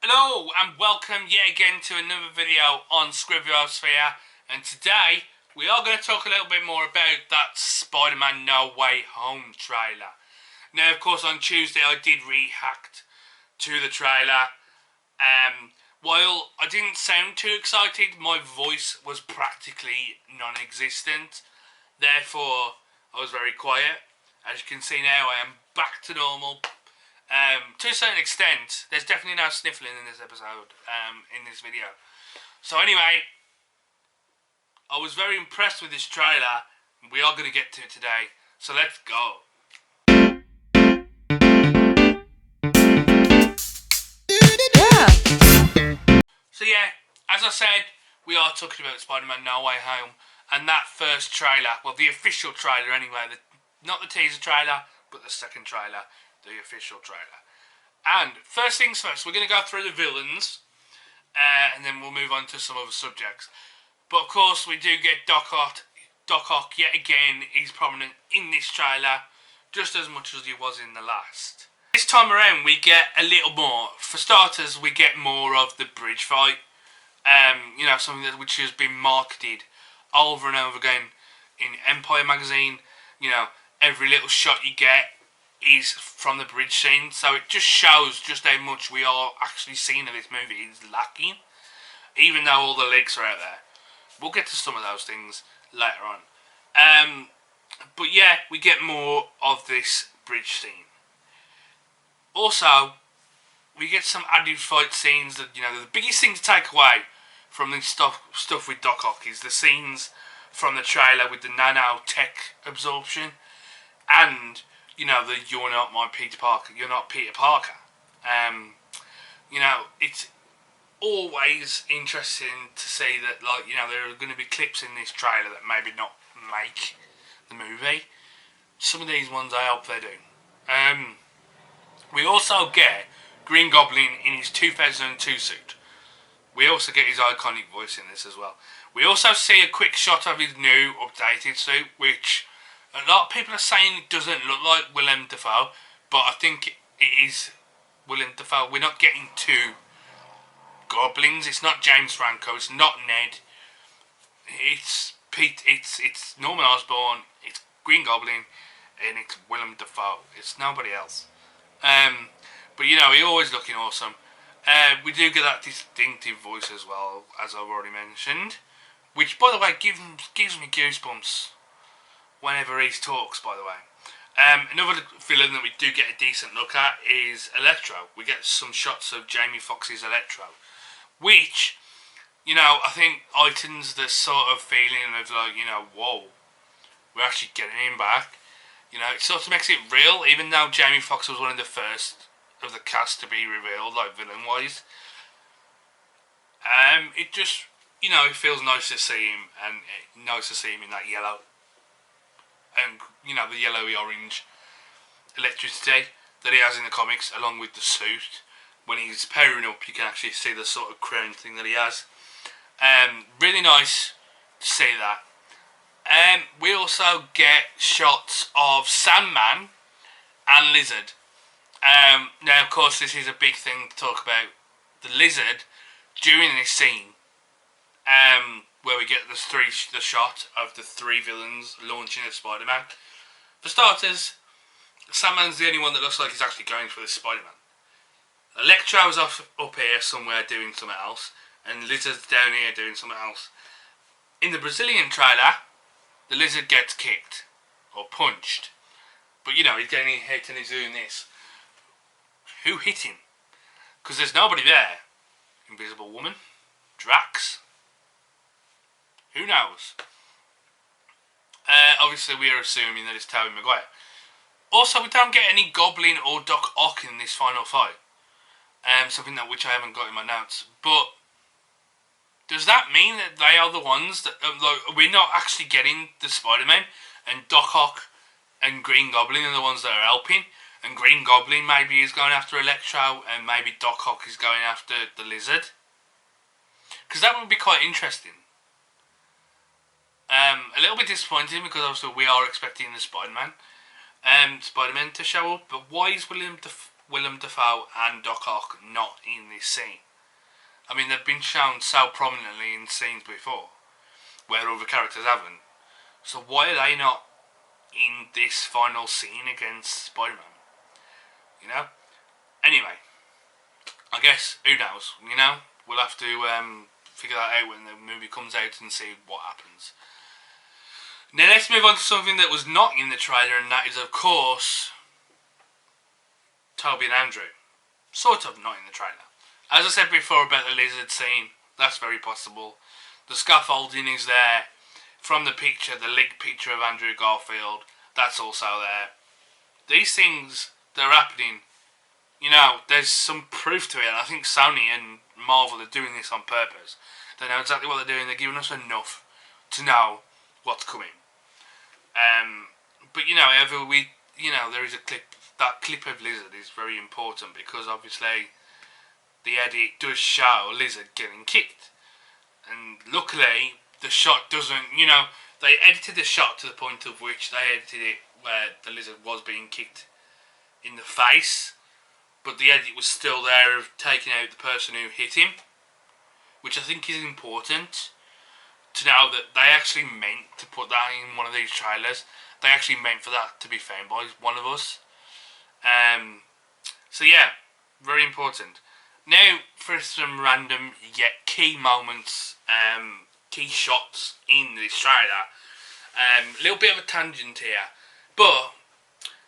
Hello and welcome yet again to another video on Scribbleosphere, and today we are going to talk a little bit more about that Spider-Man No Way Home trailer. Now of course on Tuesday I did react to the trailer. While I didn't sound too excited, my voice was practically non-existent, therefore I was very quiet. As you can see now I am back to normal. To a certain extent, there's definitely no sniffling in this episode, in this video. So anyway, I was very impressed with this trailer. We are going to get to it today, so let's go. So yeah, as I said, we are talking about Spider-Man No Way Home, and that first trailer, well the official trailer anyway, not the teaser trailer, but the second trailer, the official trailer. And first things first, we're going to go through the villains, and then we'll move on to some other subjects. But of course, we do get Doc Ock yet again. He's prominent in this trailer, just as much as he was in the last. This time around, we get a little more. For starters, we get more of the bridge fight. You know, something which has been marketed over and over again in Empire magazine. You know, every little shot you get is from the bridge scene, so it just shows just how much we are actually seeing of this movie is lacking, even though all the leaks are out there. We'll get to some of those things later on. But yeah, we get more of this bridge scene. Also, we get some added fight scenes that, you know, the biggest thing to take away from this stuff with Doc Ock is the scenes from the trailer with the nanotech absorption, and you know, the "you're not my Peter Parker, you're not Peter Parker." You know, it's always interesting to see that, like, you know, there are going to be clips in this trailer that maybe not make the movie. Some of these ones I hope they do. We also get Green Goblin in his 2002 suit. We also get his iconic voice in this as well. We also see a quick shot of his new updated suit, which a lot of people are saying it doesn't look like Willem Dafoe, but I think it is Willem Dafoe. We're not getting two goblins. It's not James Franco. It's not Ned. It's Pete. It's Norman Osborn. It's Green Goblin, and it's Willem Dafoe. It's nobody else. But you know, he's always looking awesome. We do get that distinctive voice as well, as I've already mentioned, which, by the way, gives me goosebumps whenever he talks, by the way. Another villain that we do get a decent look at is Electro. We get some shots of Jamie Foxx's Electro, which, you know, I think heightens the sort of feeling of, like, you know, whoa, we're actually getting him back. You know, it sort of makes it real, even though Jamie Foxx was one of the first of the cast to be revealed, like, villain-wise. It just, you know, it feels nice to see him, and nice to see him in that yellow and, you know, the yellowy orange electricity that he has in the comics, along with the suit. When he's powering up, you can actually see the sort of crown thing that he has. Really nice to see that. We also get shots of Sandman and Lizard. Now, of course, this is a big thing to talk about. The Lizard, during this scene, where we get the shot of the three villains launching at Spider-Man. For starters, Sandman's the only one that looks like he's actually going for this Spider-Man. Electro's up here somewhere doing something else, and Lizard's down here doing something else. In the Brazilian trailer, the Lizard gets kicked, or punched. But, you know, he's getting hit and he's doing this. Who hit him? Because there's nobody there. Invisible Woman? Drax? Who knows? Obviously, we are assuming that it's Tobey Maguire. Also, we don't get any Goblin or Doc Ock in this final fight. Something which I haven't got in my notes. But does that mean that they are the ones that like, we're not actually getting the Spider-Man, and Doc Ock and Green Goblin are the ones that are helping? And Green Goblin maybe is going after Electro, and maybe Doc Ock is going after the Lizard? Because that would be quite interesting. A little bit disappointing, because obviously we are expecting the Spider-Man to show up, but why is Willem Willem Dafoe and Doc Ock not in this scene? I mean, they've been shown so prominently in scenes before, where other characters haven't. So why are they not in this final scene against Spider-Man? You know? Anyway, I guess, who knows, you know? We'll have to figure that out when the movie comes out and see what happens. Now let's move on to something that was not in the trailer, and that is, of course, Toby and Andrew. Sort of not in the trailer. As I said before about the lizard scene, that's very possible. The scaffolding is there. From the picture, the leaked picture of Andrew Garfield, that's also there. These things, they're happening. You know, there's some proof to it, and I think Sony and Marvel are doing this on purpose. They know exactly what they're doing. They're giving us enough to know what's coming. But you know, there is a clip. That clip of Lizard is very important because obviously the edit does show Lizard getting kicked, and luckily the shot doesn't. You know, they edited the shot to the point of which they edited it where the Lizard was being kicked in the face, but the edit was still there of taking out the person who hit him, which I think is important to know that they actually meant to put that in one of these trailers. They actually meant for that to be found by one of us. So yeah, very important. Now for some random yet key moments, key shots in this trailer. A little bit of a tangent here, but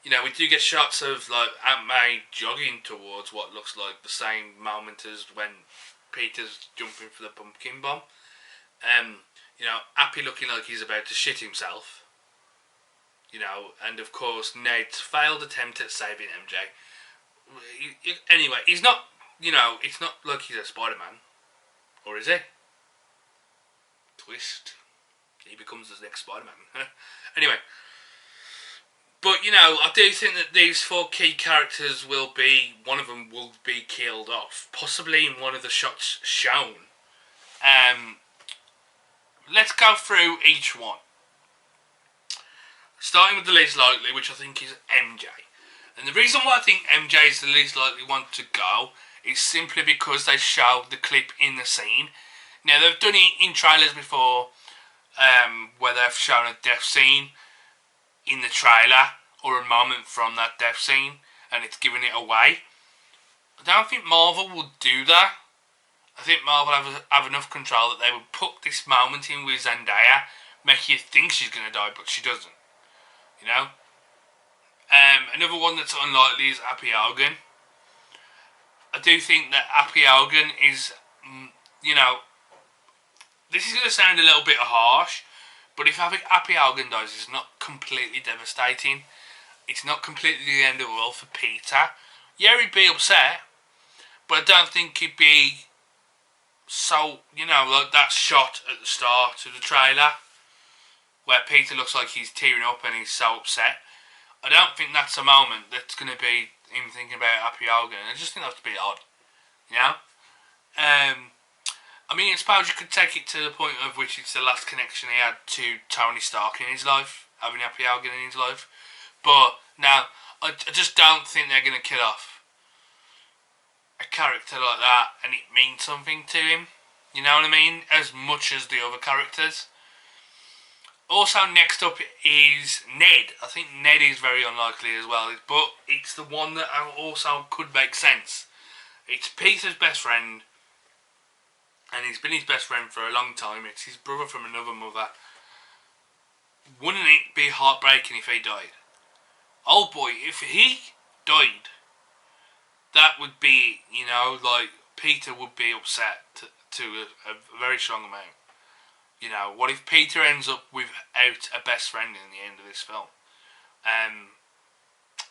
you know, we do get shots of like Aunt May jogging towards what looks like the same moment as when Peter's jumping for the pumpkin bomb. You know, Happy looking like he's about to shit himself. You know, and of course Ned's failed attempt at saving MJ. Anyway, he's not, you know, it's not like he's a Spider-Man. Or is he? Twist. He becomes the next Spider-Man. Anyway. But, you know, I do think that these four key characters one of them will be killed off. Possibly in one of the shots shown. Let's go through each one. Starting with the least likely, which I think is MJ. And the reason why I think MJ is the least likely one to go is simply because they showed the clip in the scene. Now, they've done it in trailers before, where they've shown a death scene in the trailer, or a moment from that death scene, and it's giving it away. I don't think Marvel will do that. I think Marvel have enough control that they will put this moment in with Zendaya, make you think she's going to die, but she doesn't. You know? Another one that's unlikely is Happy Hogan. I do think that Happy Hogan is, you know, this is going to sound a little bit harsh, but if Happy Hogan dies, it's not completely devastating. It's not completely the end of the world for Peter. Yeah, he'd be upset, but I don't think he'd be so, you know, like that shot at the start of the trailer where Peter looks like he's tearing up and he's so upset. I don't think that's a moment that's going to be him thinking about Happy Hogan. I just think that's a bit odd, you know? I mean, I suppose you could take it to the point of which it's the last connection he had to Tony Stark in his life, having Happy Hogan in his life. But now, I just don't think they're going to kill off a character like that and it means something to him. You know what I mean? As much as the other characters. Also, next up is Ned. I think Ned is very unlikely as well, but it's the one that also could make sense. It's Peter's best friend, and he's been his best friend for a long time. It's his brother from another mother. Wouldn't it be heartbreaking if he died? Oh boy, if he died, that would be, you know, like, Peter would be upset to a very strong amount. You know, what if Peter ends up without a best friend in the end of this film? I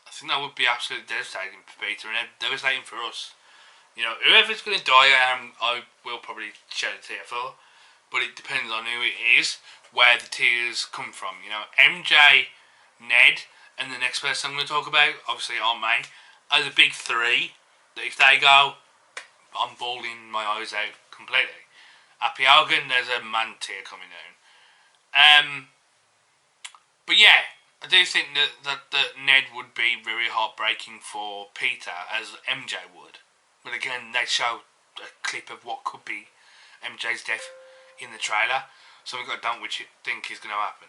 think that would be absolutely devastating for Peter and devastating for us. You know, whoever's going to die, I will probably shed a tear for, but it depends on who it is, where the tears come from. You know, MJ, Ned, and the next person I'm going to talk about, obviously Aunt May, are the big three that if they go, I'm bawling my eyes out completely. Happy Hogan, there's a man tear coming down. But yeah, I do think that Ned would be very heartbreaking for Peter, as MJ would. But again, they show a clip of what could be MJ's death in the trailer, so we've got to don't which think is going to happen.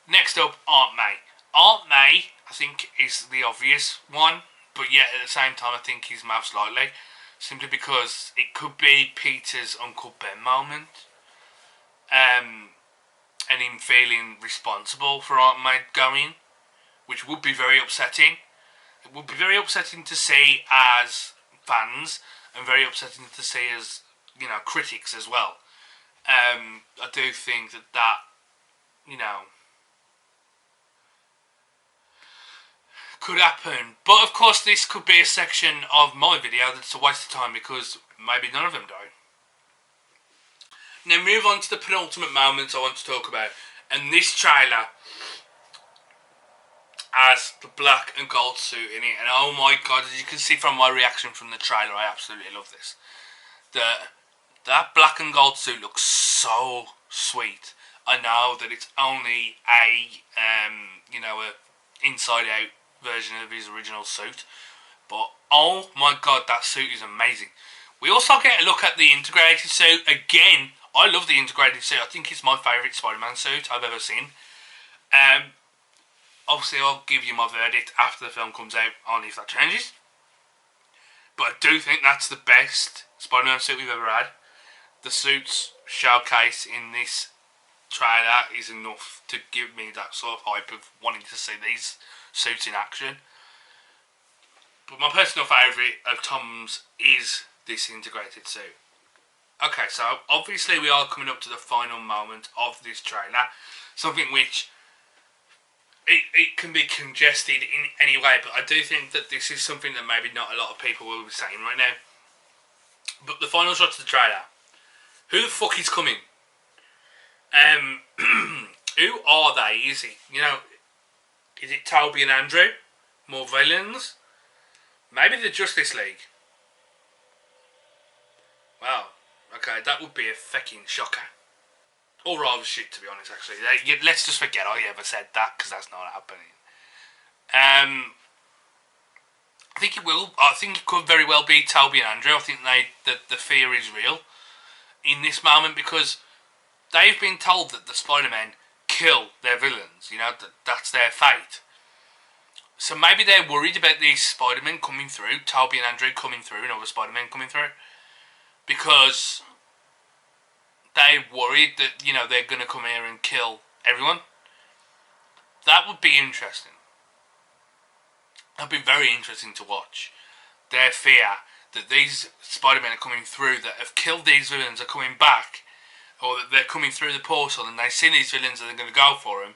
Next up, Aunt May. Aunt May, I think, is the obvious one, but yet at the same time, I think he's most likely, simply because it could be Peter's Uncle Ben moment, and him feeling responsible for Aunt May going, which would be very upsetting. It would be very upsetting to see as fans, and very upsetting to see as, critics as well. I do think that, could happen. But of course this could be a section of my video that's a waste of time because maybe none of them die. Now move on to the penultimate moments I want to talk about. And this trailer has the black and gold suit in it, and oh my god, as you can see from my reaction from the trailer, I absolutely love this. That black and gold suit looks so sweet. I know that it's only a inside out version of his original suit, but oh my god, that suit is amazing. We also get a look at the integrated suit. Again, I love the integrated suit. I think it's my favourite Spider-Man suit I've ever seen. Obviously I'll give you my verdict after the film comes out, only if that changes. But I do think that's the best Spider-Man suit we've ever had. The suits showcase in this trailer is enough to give me that sort of hype of wanting to see these suits in action. But my personal favourite of Tom's is this integrated suit. Okay, so obviously we are coming up to the final moment of this trailer. Something which it can be congested in any way, but I do think that this is something that maybe not a lot of people will be saying right now. But the final shot of the trailer. Who the fuck is coming? Who are they? Is it Toby and Andrew? More villains? Maybe the Justice League? Wow. Okay, that would be a fucking shocker. Or rather shit, to be honest, actually. Let's just forget I ever said that, because that's not happening. I think it will. I think it could very well be Toby and Andrew. I think the fear is real in this moment, because they've been told that the Spider-Men kill their villains. That's their fate. So maybe they're worried about these Spider-Men coming through, Toby and Andrew coming through, and other Spider-Men coming through, because they're worried that, they're going to come here and kill everyone. That would be interesting. That'd be very interesting to watch. Their fear that these Spider-Men are coming through that have killed these villains are coming back, or that they're coming through the portal and they see these villains and they're going to go for them,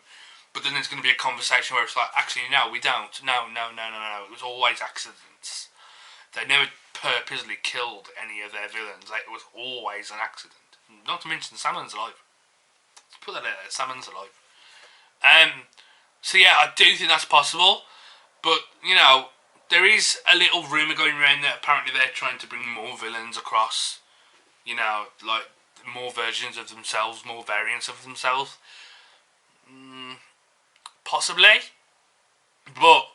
but then there's going to be a conversation where it's like, actually, no, we don't. No. It was always accidents. They never purposely killed any of their villains. It was always an accident. Not to mention Sandman's alive. Let's put that out there. Sandman's alive. So yeah, I do think that's possible. But, there is a little rumour going around that apparently they're trying to bring more villains across. Like more versions of themselves, more variants of themselves. Possibly. But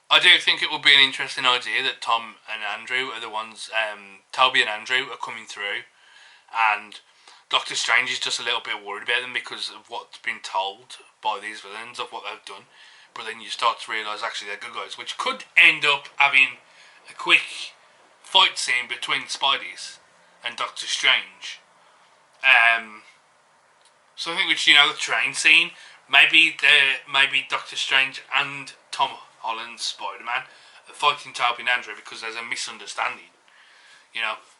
I do think it would be an interesting idea that Tom and Andrew are the ones, Toby and Andrew are coming through, and Doctor Strange is just a little bit worried about them because of what's been told by these villains of what they've done. But then you start to realise actually they're good guys, which could end up having a quick fight scene between Spideys and Doctor Strange. Something which, the train scene, maybe Doctor Strange and Tom Holland's Spider-Man are fighting Toby and Andrew because there's a misunderstanding.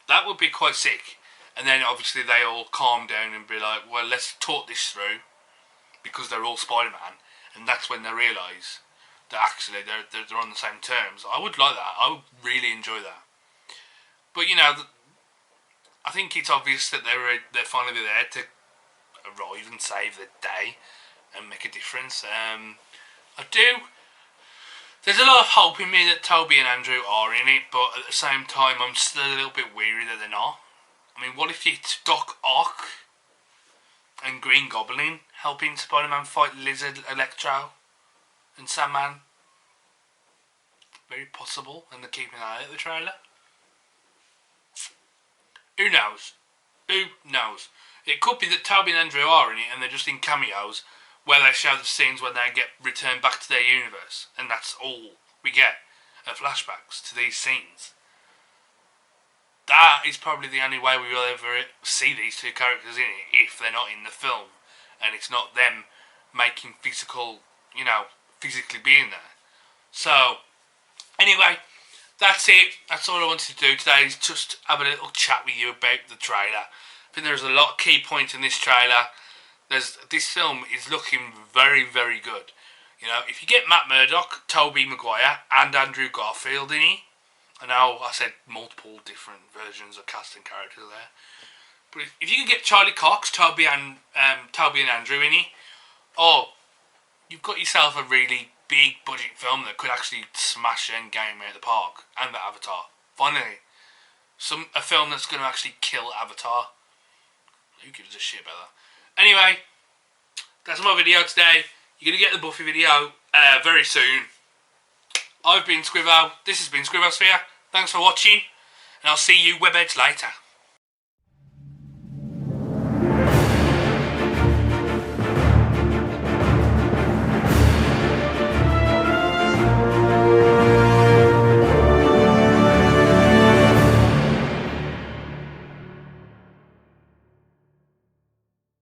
That would be quite sick. And then obviously they all calm down and be like, well, let's talk this through, because they're all Spider-Man, and that's when they realise that actually they're on the same terms. I would like that. I would really enjoy that. But I think it's obvious that they're finally there to arrive and save the day and make a difference. There's a lot of hope in me that Toby and Andrew are in it, but at the same time I'm still a little bit weary that they're not. I mean, what if it's Doc Ock and Green Goblin helping Spider-Man fight Lizard, Electro, and Sandman. Very possible, and they're keeping an eye at the trailer. Who knows? Who knows? It could be that Toby and Andrew are in it and they're just in cameos where they show the scenes when they get returned back to their universe, and that's all we get are flashbacks to these scenes. That is probably the only way we will ever see these two characters in it, if they're not in the film and it's not them making physically being there. So, anyway, that's it. That's all I wanted to do today, is just have a little chat with you about the trailer. I think there's a lot of key points in this trailer. This film is looking very, very good. You know, if you get Matt Murdock, Tobey Maguire and Andrew Garfield in it, I know I said multiple different versions of casting characters there, but if you can get Charlie Cox, Toby and Andrew in it, you've got yourself a really big budget film that could actually smash Endgame out of the park, and the Avatar. Finally, a film that's going to actually kill Avatar. Who gives a shit about that? Anyway, that's my video today. You're going to get the Buffy video very soon. I've been Squivo. This has been Squivosphere. Thanks for watching, and I'll see you webheads later.